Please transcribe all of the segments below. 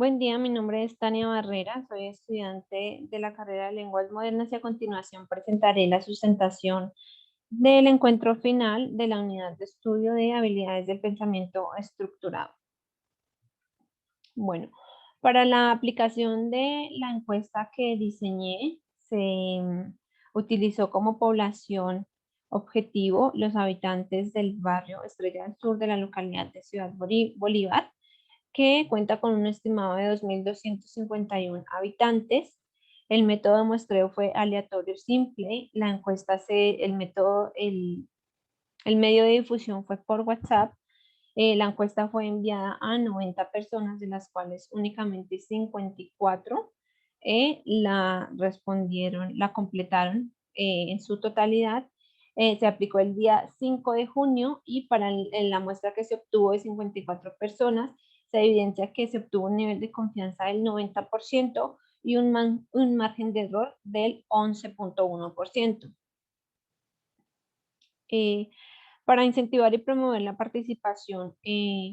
Buen día, mi nombre es Tania Barrera, soy estudiante de la carrera de Lenguas Modernas y a continuación presentaré la sustentación del encuentro final de la unidad de estudio de habilidades del pensamiento estructurado. Bueno, para la aplicación de la encuesta que diseñé, se utilizó como población objetivo los habitantes del barrio Estrella del Sur de la localidad de Ciudad Bolívar, que cuenta con un estimado de 2.251 habitantes. El método de muestreo fue aleatorio simple. La encuesta el medio de difusión fue por WhatsApp. La encuesta fue enviada a 90 personas, de las cuales únicamente 54 la completaron en su totalidad. Se aplicó el día 5 de junio y en la muestra que se obtuvo de 54 personas, se evidencia que se obtuvo un nivel de confianza del 90% y un margen de error del 11.1%. Para incentivar y promover la participación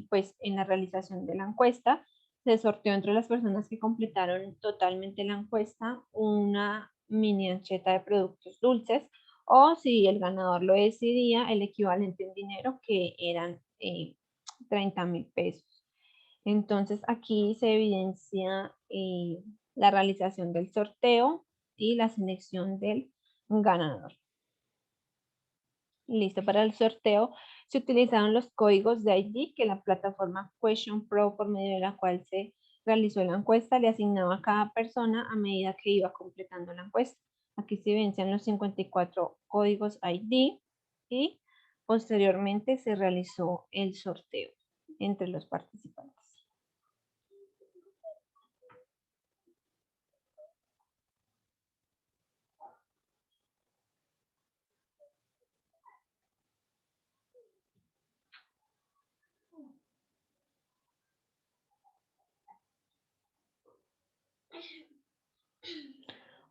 pues, en la realización de la encuesta, se sorteó entre las personas que completaron totalmente la encuesta una mini ancheta de productos dulces, o si el ganador lo decidía, el equivalente en dinero, que eran 30.000 pesos. Entonces aquí se evidencia la realización del sorteo y la selección del ganador. Listo, para el sorteo se utilizaron los códigos de ID que la plataforma Question Pro, por medio de la cual se realizó la encuesta, le asignaba a cada persona a medida que iba completando la encuesta. Aquí se evidencian los 54 códigos ID y posteriormente se realizó el sorteo entre los participantes.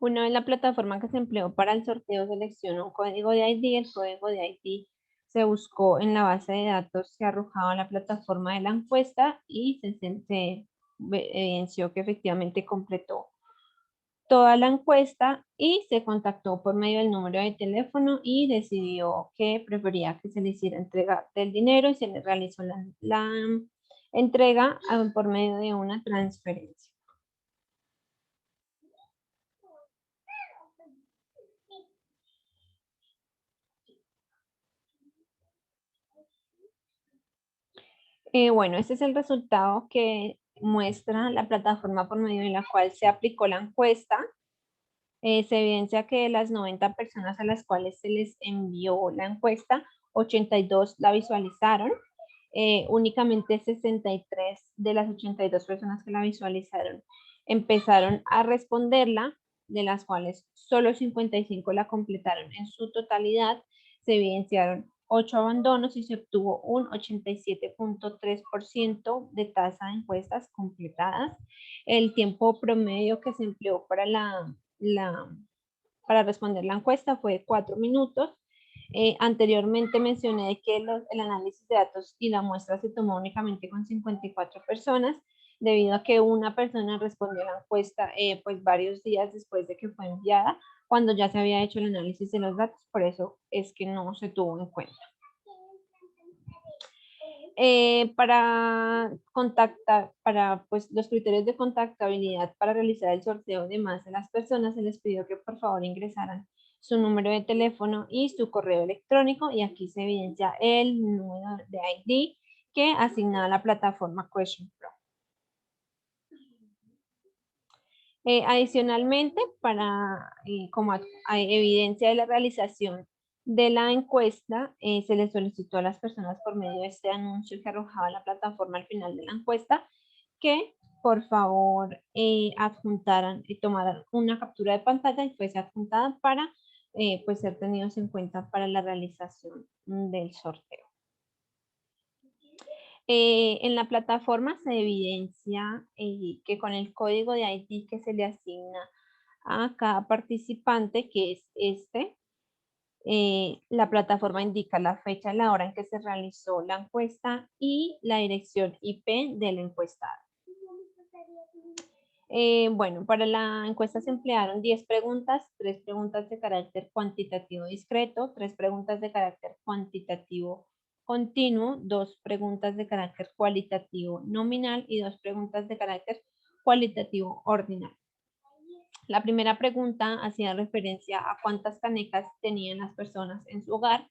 Una vez la plataforma que se empleó para el sorteo seleccionó un código de ID, el código de ID se buscó en la base de datos que arrojaba la plataforma de la encuesta y se evidenció que efectivamente completó toda la encuesta y se contactó por medio del número de teléfono y decidió que prefería que se le hiciera entrega del dinero y se le realizó la entrega por medio de una transferencia. Bueno, este es el resultado que muestra la plataforma por medio de la cual se aplicó la encuesta. Se evidencia que de las 90 personas a las cuales se les envió la encuesta, 82 la visualizaron. Únicamente 63 de las 82 personas que la visualizaron empezaron a responderla, de las cuales solo 55 la completaron en su totalidad. Se evidenciaron 8 abandonos y se obtuvo un 87.3% de tasa de encuestas completadas. El tiempo promedio que se empleó para responder la encuesta fue de 4 minutos. Anteriormente mencioné que el análisis de datos y la muestra se tomó únicamente con 54 personas, debido a que una persona respondió la encuesta pues varios días después de que fue enviada, cuando ya se había hecho el análisis de los datos. Por eso es que no se tuvo en cuenta. Para pues, los criterios de contactabilidad para realizar el sorteo de más de las personas, se les pidió que por favor ingresaran su número de teléfono y su correo electrónico, y aquí se evidencia el número de ID que asignaba la plataforma Question Pro. Adicionalmente, como evidencia de la realización de la encuesta, se le solicitó a las personas por medio de este anuncio que arrojaba la plataforma al final de la encuesta, que por favor adjuntaran y tomaran una captura de pantalla y fuese adjuntada para pues ser tenidos en cuenta para la realización del sorteo. En la plataforma se evidencia que con el código de ID que se le asigna a cada participante, que es la plataforma indica la fecha y la hora en que se realizó la encuesta y la dirección IP del encuestado. Bueno, para la encuesta se emplearon 10 preguntas, 3 preguntas de carácter cuantitativo discreto, 3 preguntas de carácter cuantitativo continuo, 2 preguntas de carácter cualitativo nominal y 2 preguntas de carácter cualitativo ordinal. La primera pregunta hacía referencia a cuántas canecas tenían las personas en su hogar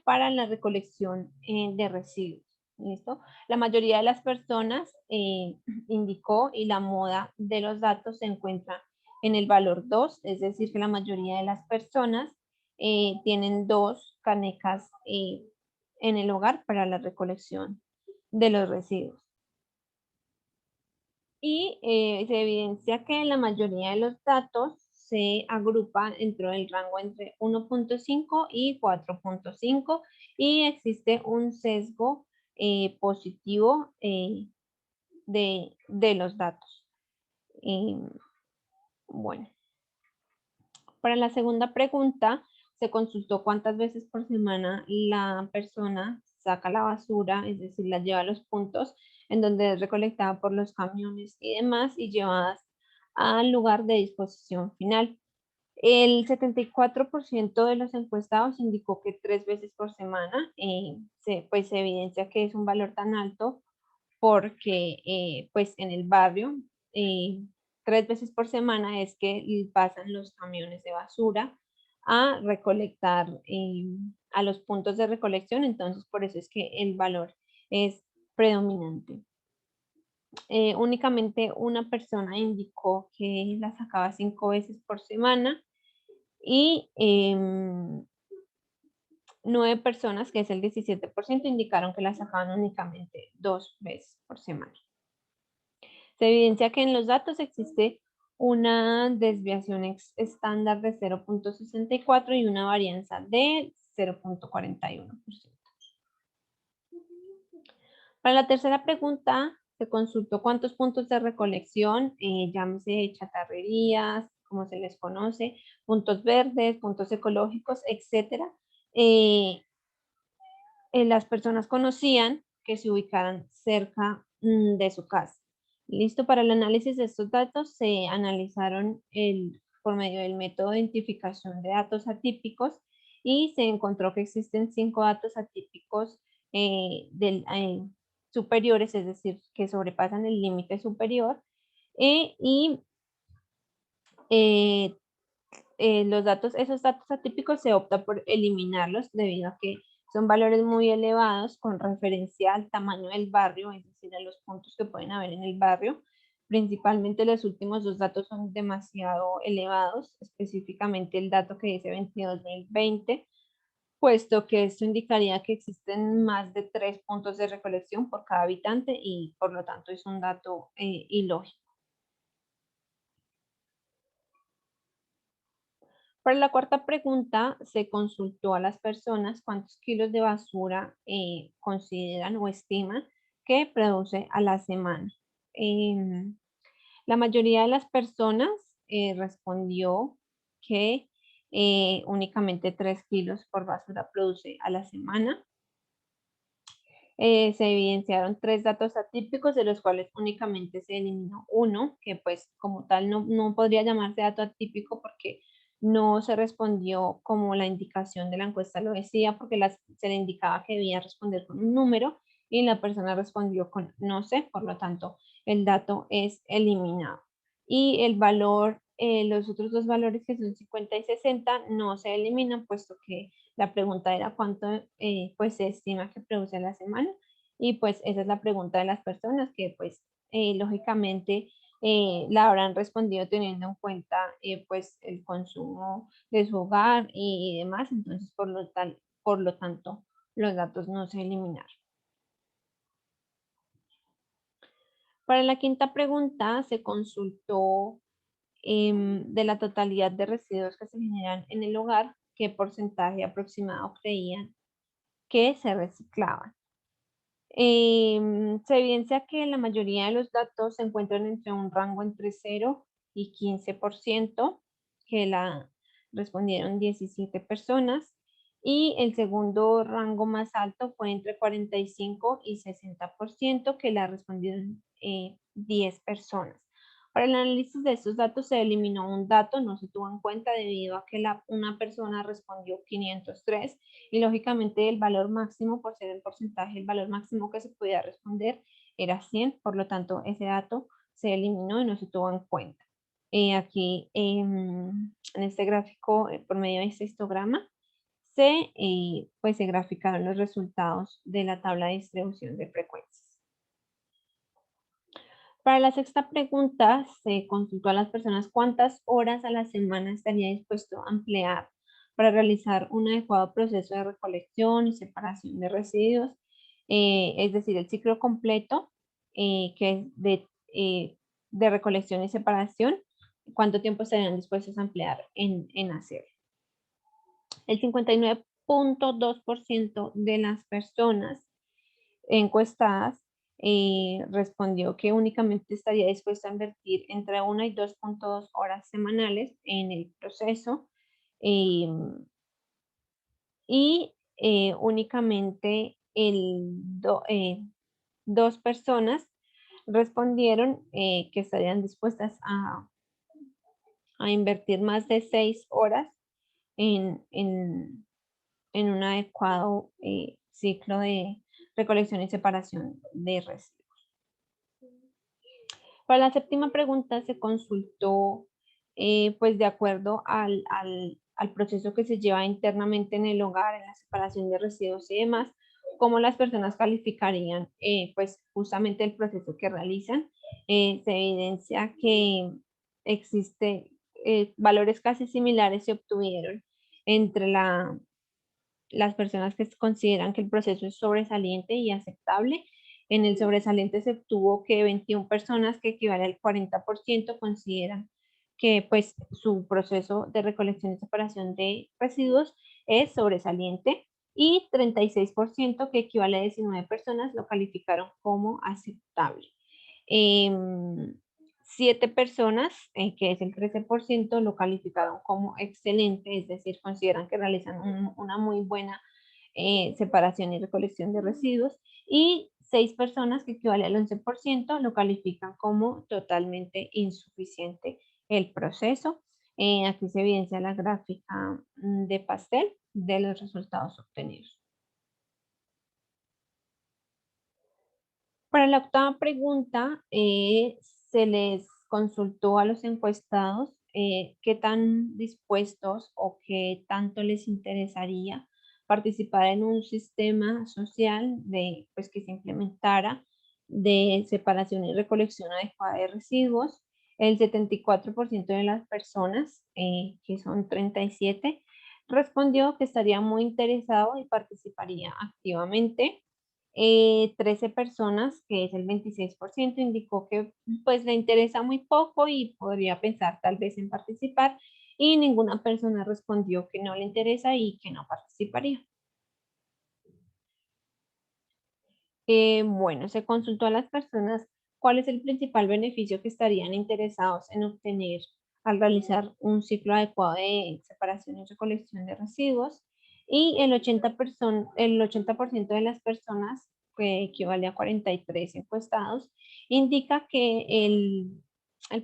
para la recolección de residuos. ¿Listo? La mayoría de las personas indicó y la moda de los datos se encuentra en el valor 2, es decir, que la mayoría de las personas tienen 2 canecas en el hogar para la recolección de los residuos. Y se evidencia que la mayoría de los datos se agrupan dentro del rango entre 1.5 y 4.5 y existe un sesgo positivo de los datos. Bueno, para la segunda pregunta se consultó cuántas veces por semana la persona saca la basura, es decir, la lleva a los puntos en donde es recolectada por los camiones y demás y llevadas al lugar de disposición final. El 74% de los encuestados indicó que 3 veces por semana, pues se evidencia que es un valor tan alto porque pues en el barrio 3 veces por semana es que pasan los camiones de basura a recolectar a los puntos de recolección, entonces por eso es que el valor es predominante. Únicamente una persona indicó que la sacaba 5 veces por semana y 9 personas, que es el 17%, indicaron que la sacaban únicamente 2 veces por semana. Se evidencia que en los datos existe una desviación estándar de 0.64 y una varianza de 0.41%. Para la tercera pregunta, se consultó cuántos puntos de recolección, llámese chatarrerías, como se les conoce, puntos verdes, puntos ecológicos, etcétera, las personas conocían que se ubicaran cerca de su casa. Listo, para el análisis de estos datos se analizaron por medio del método de identificación de datos atípicos y se encontró que existen 5 datos atípicos superiores, es decir, que sobrepasan el límite superior y esos datos atípicos se opta por eliminarlos debido a que son valores muy elevados con referencia al tamaño del barrio, es decir, a los puntos que pueden haber en el barrio. Principalmente los últimos 2 datos son demasiado elevados, específicamente el dato que dice 22.020, puesto que esto indicaría que existen más de 3 puntos de recolección por cada habitante y por lo tanto es un dato ilógico. Para la cuarta pregunta, se consultó a las personas cuántos kilos de basura consideran o estiman que produce a la semana. La mayoría de las personas respondió que únicamente 3 kilos por basura produce a la semana. Se evidenciaron 3 datos atípicos, de los cuales únicamente se eliminó uno, que pues como tal no podría llamarse dato atípico porque no se respondió como la indicación de la encuesta lo decía, porque se le indicaba que debía responder con un número y la persona respondió con no sé, por lo tanto el dato es eliminado. Y el valor, los otros 2 valores que son 50 y 60 no se eliminan, puesto que la pregunta era cuánto pues se estima que produce a la semana y pues esa es la pregunta de las personas que pues lógicamente la habrán respondido teniendo en cuenta pues el consumo de su hogar y demás, entonces por lo tanto los datos no se eliminaron. Para la quinta pregunta se consultó de la totalidad de residuos que se generan en el hogar, qué porcentaje aproximado creían que se reciclaban. Se evidencia que la mayoría de los datos se encuentran entre un rango entre 0 y 15%, que la respondieron 17 personas, y el segundo rango más alto fue entre 45 y 60%, que la respondieron 10 personas. Para el análisis de estos datos se eliminó un dato, no se tuvo en cuenta debido a que una persona respondió 503 y lógicamente el valor máximo, por ser el porcentaje, el valor máximo que se podía responder era 100, por lo tanto ese dato se eliminó y no se tuvo en cuenta. Aquí en este gráfico, por medio de este histograma, pues se graficaron los resultados de la tabla de distribución de frecuencias. Para la sexta pregunta, se consultó a las personas cuántas horas a la semana estaría dispuesto a emplear para realizar un adecuado proceso de recolección y separación de residuos, es decir, el ciclo completo que es de recolección y separación, cuánto tiempo estarían dispuestos a emplear en hacerlo. El 59.2% de las personas encuestadas respondió que únicamente estaría dispuesta a invertir entre 1 y 2.2 horas semanales en el proceso y únicamente dos personas respondieron que estarían dispuestas a invertir más de 6 horas en un adecuado ciclo de recolección y separación de residuos. Para la séptima pregunta se consultó, pues de acuerdo al proceso que se lleva internamente en el hogar, en la separación de residuos y demás, cómo las personas calificarían pues justamente el proceso que realizan. Se evidencia que existe valores casi similares se obtuvieron entre las personas que consideran que el proceso es sobresaliente y aceptable. En el sobresaliente se obtuvo que 21 personas, que equivale al 40%, consideran que pues su proceso de recolección y separación de residuos es sobresaliente y 36%, que equivale a 19 personas, lo calificaron como aceptable. 7 personas, que es el 13%, lo calificaron como excelente, es decir, consideran que realizan una muy buena separación y recolección de residuos, y 6 personas, que equivale al 11%, lo califican como totalmente insuficiente el proceso. Aquí se evidencia la gráfica de pastel de los resultados obtenidos. Para la octava pregunta, se les consultó a los encuestados qué tan dispuestos o qué tanto les interesaría participar en un sistema social pues, que se implementara de separación y recolección adecuada de residuos. El 74% de las personas, que son 37, respondió que estaría muy interesado y participaría activamente. 13 personas, que es el 26%, indicó que pues le interesa muy poco y podría pensar tal vez en participar, y ninguna persona respondió que no le interesa y que no participaría. Bueno, se consultó a las personas cuál es el principal beneficio que estarían interesados en obtener al realizar un ciclo adecuado de separación y recolección de residuos, y el 80% de las personas, que equivale a 43 encuestados, indica que el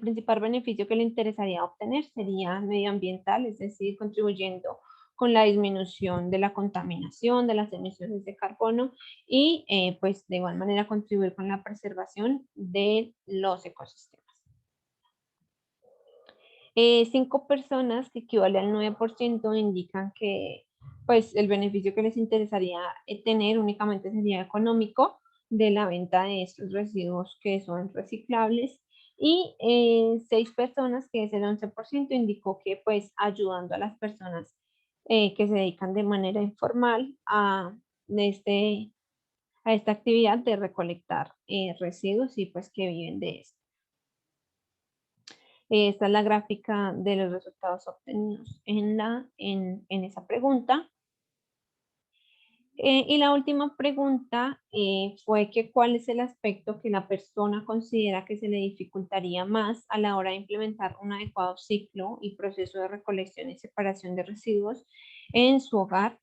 principal beneficio que le interesaría obtener sería medioambiental, es decir, contribuyendo con la disminución de la contaminación, de las emisiones de carbono, y pues de igual manera contribuir con la preservación de los ecosistemas. 5 personas, que equivale al 9%, indican que pues el beneficio que les interesaría tener únicamente sería económico de la venta de estos residuos que son reciclables, y 6 personas, que es el 11%, indicó que pues ayudando a las personas que se dedican de manera informal a esta actividad de recolectar residuos y pues que viven de esto. Esta es la gráfica de los resultados obtenidos en esa pregunta. Y la última pregunta fue que cuál es el aspecto que la persona considera que se le dificultaría más a la hora de implementar un adecuado ciclo y proceso de recolección y separación de residuos en su hogar.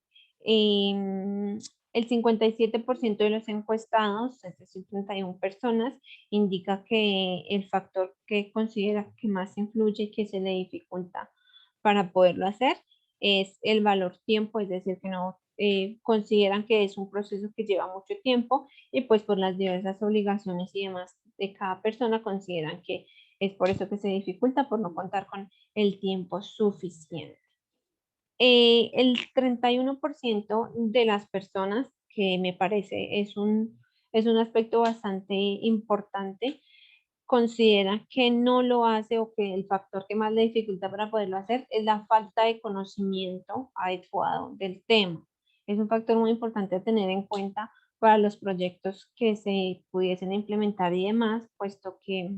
El 57% de los encuestados, es decir, 31 personas, indica que el factor que considera que más influye y que se le dificulta para poderlo hacer es el valor tiempo, es decir, que no consideran que es un proceso que lleva mucho tiempo y pues por las diversas obligaciones y demás de cada persona consideran que es por eso que se dificulta por no contar con el tiempo suficiente. El 31% de las personas, que me parece es un aspecto bastante importante, considera que no lo hace o que el factor que más le dificulta para poderlo hacer es la falta de conocimiento adecuado del tema. Es un factor muy importante a tener en cuenta para los proyectos que se pudiesen implementar y demás, puesto que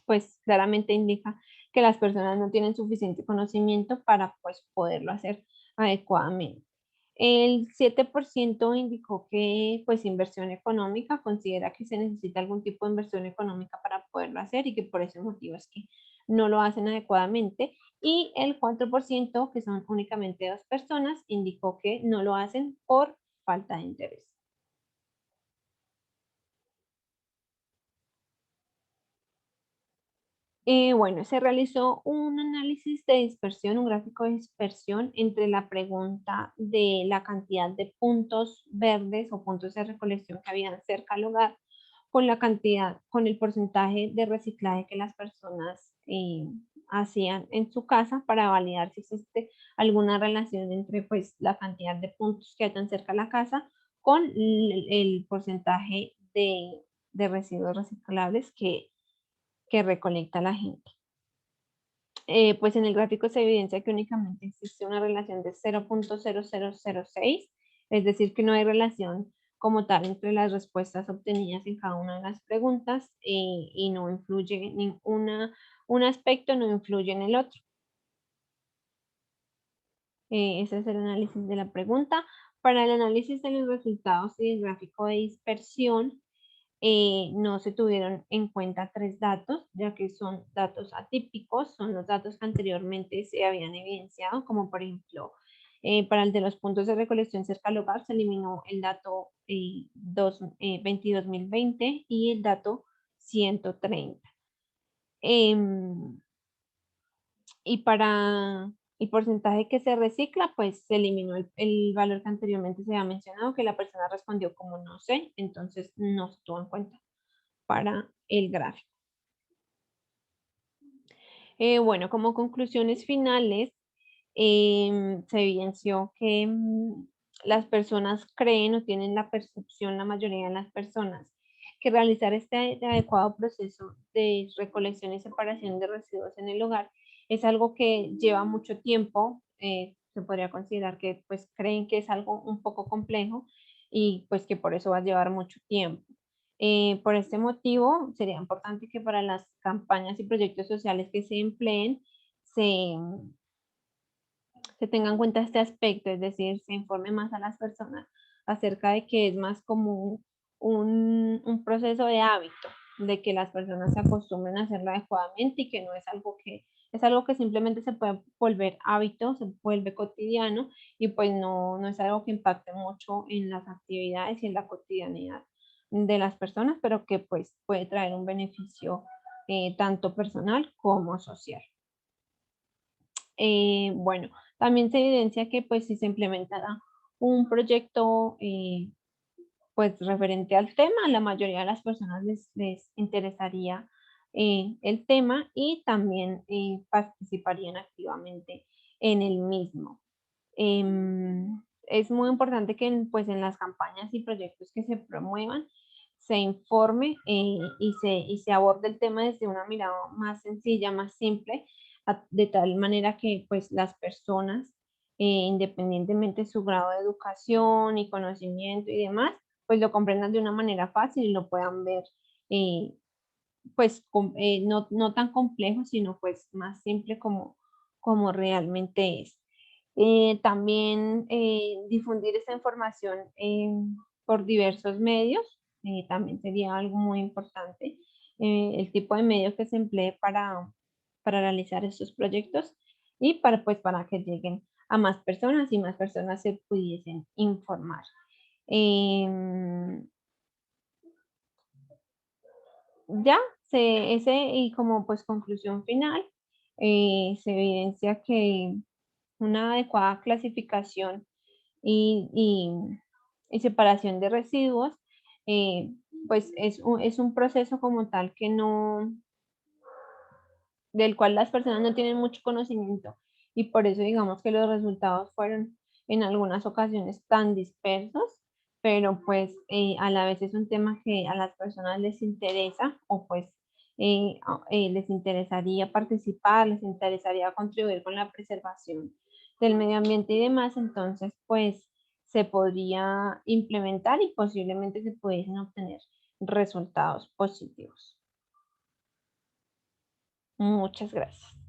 pues claramente indica que las personas no tienen suficiente conocimiento para pues poderlo hacer adecuadamente. El 7% indicó que pues inversión económica, considera que se necesita algún tipo de inversión económica para poderlo hacer y que por ese motivo es que no lo hacen adecuadamente. Y el 4%, que son únicamente 2 personas, indicó que no lo hacen por falta de interés. Bueno, se realizó un análisis de dispersión, un gráfico de dispersión entre la pregunta de la cantidad de puntos verdes o puntos de recolección que habían cerca al hogar con la cantidad, con el porcentaje de reciclaje que las personas hacían en su casa para validar si existe alguna relación entre pues la cantidad de puntos que hayan cerca a la casa con el porcentaje de residuos reciclables que recolecta la gente. Pues en el gráfico se evidencia que únicamente existe una relación de 0.0006, es decir, que no hay relación como tal entre las respuestas obtenidas en cada una de las preguntas y no influye un aspecto, no influye en el otro. Ese es el análisis de la pregunta. Para el análisis de los resultados y el gráfico de dispersión, no se tuvieron en cuenta 3 datos, ya que son datos atípicos, son los datos que anteriormente se habían evidenciado, como por ejemplo, para el de los puntos de recolección cerca al hogar se eliminó el dato 22.020 y el dato 130. Em, y para el porcentaje que se recicla, pues se eliminó el valor que anteriormente se había mencionado, que la persona respondió como no sé, entonces no se tuvo en cuenta para el gráfico. Bueno, como conclusiones finales, se evidenció que las personas creen o tienen la percepción, la mayoría de las personas, que realizar este adecuado proceso de recolección y separación de residuos en el hogar es algo que lleva mucho tiempo. Se podría considerar que pues creen que es algo un poco complejo y pues que por eso va a llevar mucho tiempo. Por este motivo, sería importante que para las campañas y proyectos sociales que se empleen, se, se tenga en cuenta este aspecto, es decir, se informe más a las personas acerca de que es más como un proceso de hábito, de que las personas se acostumbren a hacerlo adecuadamente y que no es algo que, es algo que simplemente se puede volver hábito, se vuelve cotidiano y pues no es algo que impacte mucho en las actividades y en la cotidianidad de las personas, pero que pues puede traer un beneficio tanto personal como social. Bueno, también se evidencia que pues si se implementara un proyecto pues referente al tema, a la mayoría de las personas les interesaría el tema y también participarían activamente en el mismo. Es muy importante que pues en las campañas y proyectos que se promuevan se informe y se aborde el tema desde una mirada más sencilla, más simple, de tal manera que pues las personas, independientemente de su grado de educación y conocimiento y demás, pues lo comprendan de una manera fácil y lo puedan ver eh, pues no tan complejo, sino pues más simple como realmente es. También difundir esta información por diversos medios, también sería algo muy importante. El tipo de medio que se emplee para realizar estos proyectos y para, pues, para que lleguen a más personas y más personas se pudiesen informar. Em, ya, y como pues conclusión final, se evidencia que una adecuada clasificación y, y separación de residuos, eh, pues es un proceso como tal que no, del cual las personas no tienen mucho conocimiento y por eso digamos que los resultados fueron en algunas ocasiones tan dispersos, pero pues a la vez es un tema que a las personas les interesa o pues les interesaría participar, les interesaría contribuir con la preservación del medio ambiente y demás, entonces pues se podría implementar y posiblemente se pudiesen obtener resultados positivos. Muchas gracias.